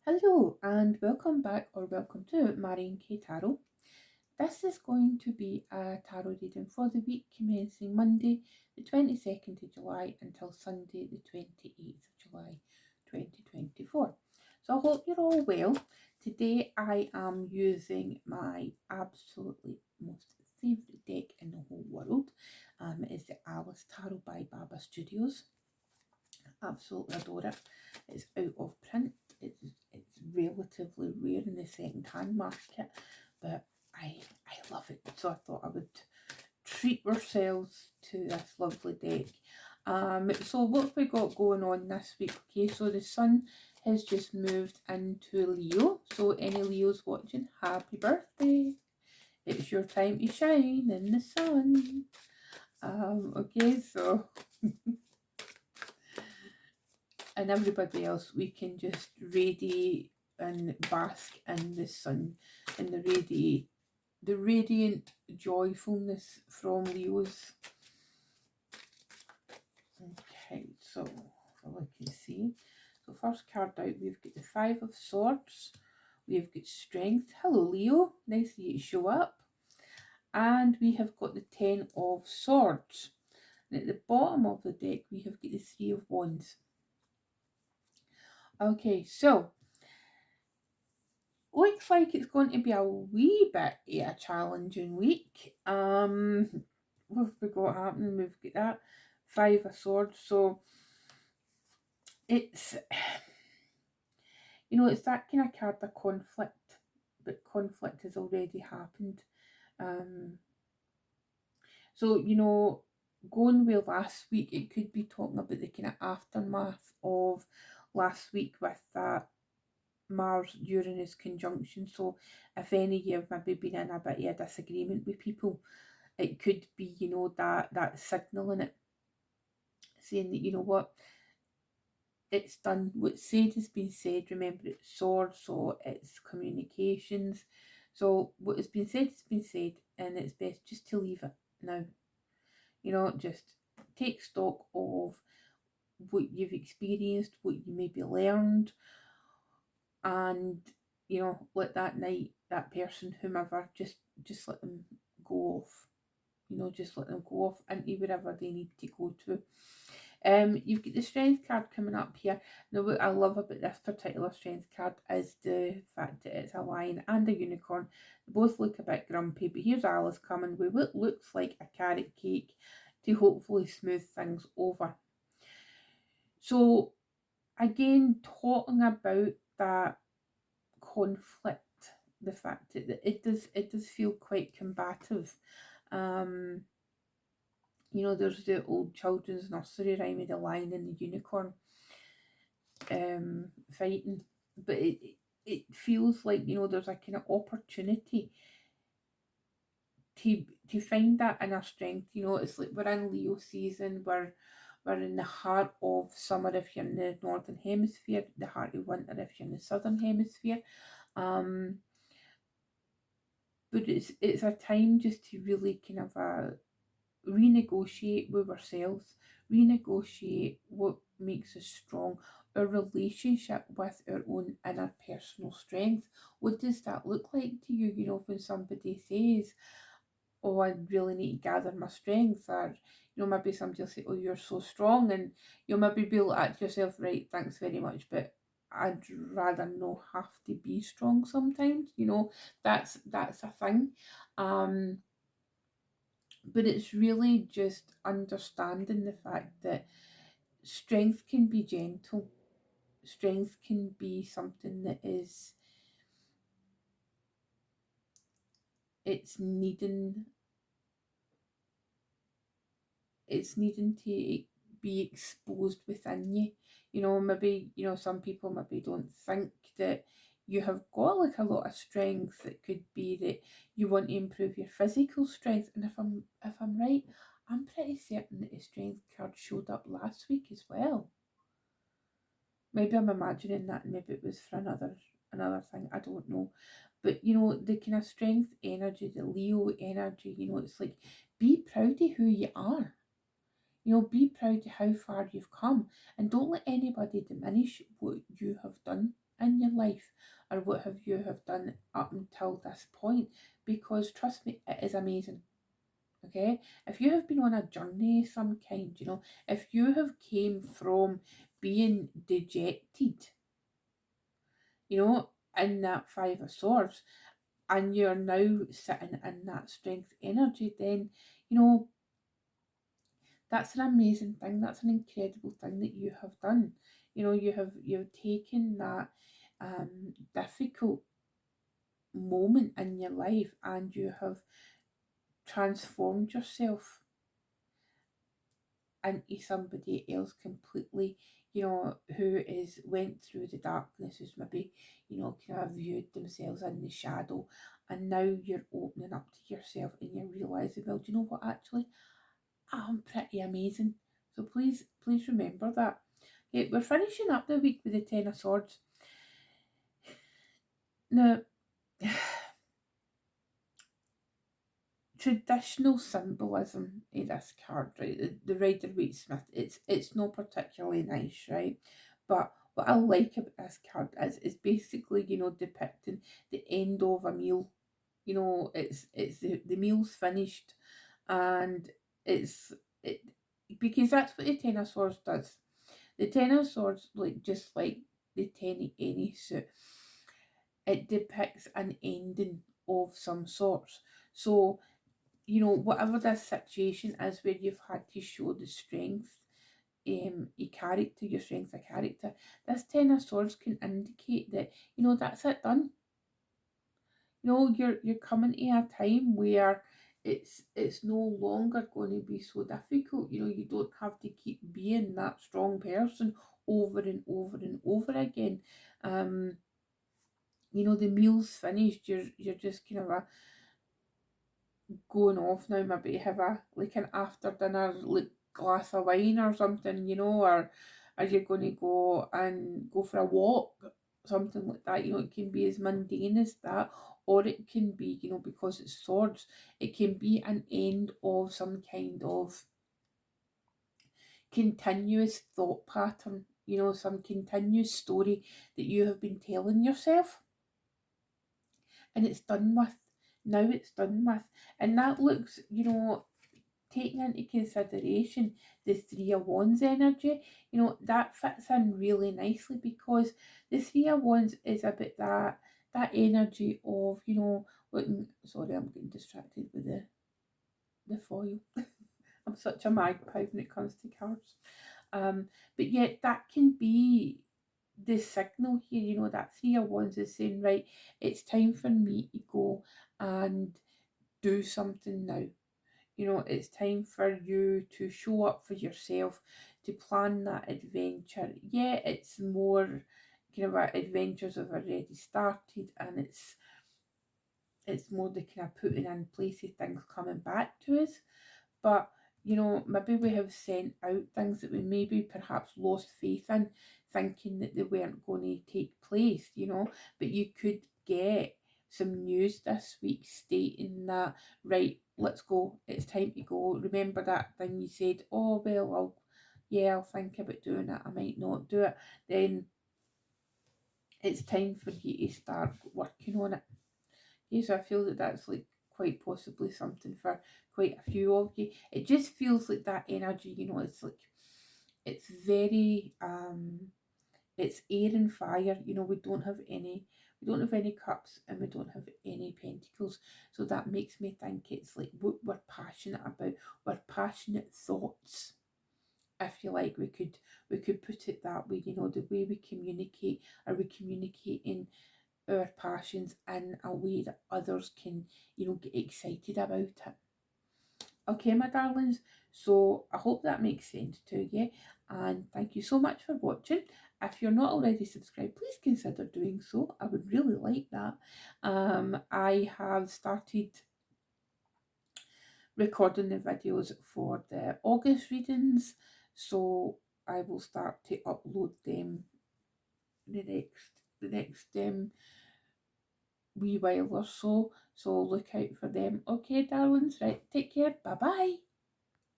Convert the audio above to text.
Hello and welcome back or welcome to Marion K Tarot. This is going to be a tarot reading for the week commencing Monday the 22nd of July until Sunday the 28th of July 2024. So I hope you're all well. Today I am using my absolutely most favourite deck in the whole world. It's the Alice Tarot by Baba Studios. Absolutely adore it. It's out of print. It's relatively rare in the second hand market, but I love it. So I thought I would treat ourselves to this lovely deck. So what have we got going on this week? Okay, so the sun has just moved into Leo. So any Leos watching, happy birthday! It's your time to shine in the sun. Okay, so and everybody else, we can just radiate and bask in the sun and the radiant joyfulness from Leos. Okay, so we can see. So first card out, we've got the Five of Swords. We've got Strength. Hello, Leo. Nice that you show up. And we have got the Ten of Swords. And at the bottom of the deck, we have got the Three of Wands. Okay, so looks like it's going to be a wee bit of a challenging week. What have we got happening? We've got that Five of Swords. So it's it's that kind of card of conflict, but conflict has already happened. So going with last week, it could be talking about the kind of aftermath of last week with that Mars Uranus conjunction. So if any of you have maybe been in a bit of a disagreement with people, it could be that signalling it, saying that what, it's done, what's said has been said. Remember, it's swords, so it's communications. So what has been said has been said, and it's best just to leave it now. Just take stock of what you've experienced, what you maybe learned, and let that night, that person, whomever, just let them go off. Just let them go off into wherever they need to go to. You've got the Strength card coming up here. Now, what I love about this particular Strength card is the fact that it's a lion and a unicorn. They both look a bit grumpy, but here's Alice coming with what looks like a carrot cake to hopefully smooth things over. So again, talking about that conflict, the fact that it does feel quite combative. There's the old children's nursery rhyme with the lion and the unicorn fighting, but it feels like there's a kind of opportunity to find that inner strength. It's like we're in Leo season, we're in the heart of summer if you're in the northern hemisphere, the heart of winter if you're in the southern hemisphere. But it's a time just to really kind of renegotiate with ourselves, renegotiate what makes us strong, our relationship with our own inner personal strength. What does that look like to you? When somebody says, oh, I really need to gather my strength, or maybe somebody will say, oh, you're so strong, and you'll maybe be able to ask yourself, right, thanks very much, but I'd rather not have to be strong sometimes. That's a thing. But it's really just understanding the fact that strength can be gentle. Strength can be something that is, it's needing to be exposed within you. Maybe some people maybe don't think that you have got like a lot of strength. It could be that you want to improve your physical strength, and if I'm right, I'm pretty certain that the strength card showed up last week as well. Maybe I'm imagining that, maybe it was for another thing, I don't know. But the kind of strength energy, the Leo energy, it's like, be proud of who you are. Be proud of how far you've come, and don't let anybody diminish what you have done in your life, or what have you have done up until this point, because trust me, it is amazing. Okay, if you have been on a journey of some kind, you know, if you have came from being dejected, you know, in that Five of Swords, and you're now sitting in that strength energy, then, you know, that's an amazing thing. That's an incredible thing that you have done. You know, you've taken that difficult moment in your life, and you have transformed yourself into somebody else completely, you know, who is went through the darkness, who's maybe, you know, kind of viewed themselves in the shadow, and now you're opening up to yourself and you're realizing, well, do you know what, actually I'm pretty amazing. So please remember that. Okay, we're finishing up the week with the Ten of Swords. Now, traditional symbolism in this card, right? The Rider-Waite-Smith, it's not particularly nice, right? But what I like about this card is basically, you know, depicting the end of a meal. You know, it's the meal's finished, and it's it because that's what the Ten of Swords does. The Ten of Swords, like just like the Ten of any suit, it depicts an ending of some sorts. So, you know, whatever this situation is where you've had to show the strength, a character, your strength of character, this Ten of Swords can indicate that, you know, that's it, done. You know, you're coming to a time where it's no longer going to be so difficult. You know, you don't have to keep being that strong person over and over and over again. You know, the meal's finished. You're just kind of going off now. Maybe have a like an after dinner like glass of wine or something. You know, or are you going to go for a walk, something like that? You know, it can be as mundane as that, or it can be, you know, because it's swords, it can be an end of some kind of continuous thought pattern. You know, some continuous story that you have been telling yourself, and it's done with. Now it's done with, and that looks, you know, taking into consideration the Three of Wands energy, you know, that fits in really nicely, because the Three of Wands is about that energy of, you know, looking. Sorry, I'm getting distracted with the foil. I'm such a magpie when it comes to cards. But yet that can be the signal here, you know, that Three of Wands is saying, right, it's time for me to go and do something now. You know, it's time for you to show up for yourself, to plan that adventure. Yeah, it's more kind of adventures have already started, and it's more the kind of putting in place of things coming back to us. But, you know, maybe we have sent out things that we maybe perhaps lost faith in, thinking that they weren't going to take place, you know. But you could get some news this week stating that, right, let's go, it's time to go. Remember that thing you said, oh, well, I'll think about doing it, I might not do it. Then it's time for you to start working on it. Yeah, so I feel that that's like quite possibly something for quite a few of you. It just feels like that energy, you know, it's like it's very it's air and fire. You know, we don't have any cups, and we don't have any pentacles. So that makes me think it's like what we're passionate about. We're passionate thoughts, if you like. We could put it that way, you know, the way we communicate. Are we communicating our passions in a way that others can, you know, get excited about it? Okay, my darlings, so I hope that makes sense to you, and thank you so much for watching. If you're not already subscribed, please consider doing so. I would really like that. I have started recording the videos for the August readings, so I will start to upload them the next wee while or so. So look out for them. Okay, darlings, right, take care. Bye bye.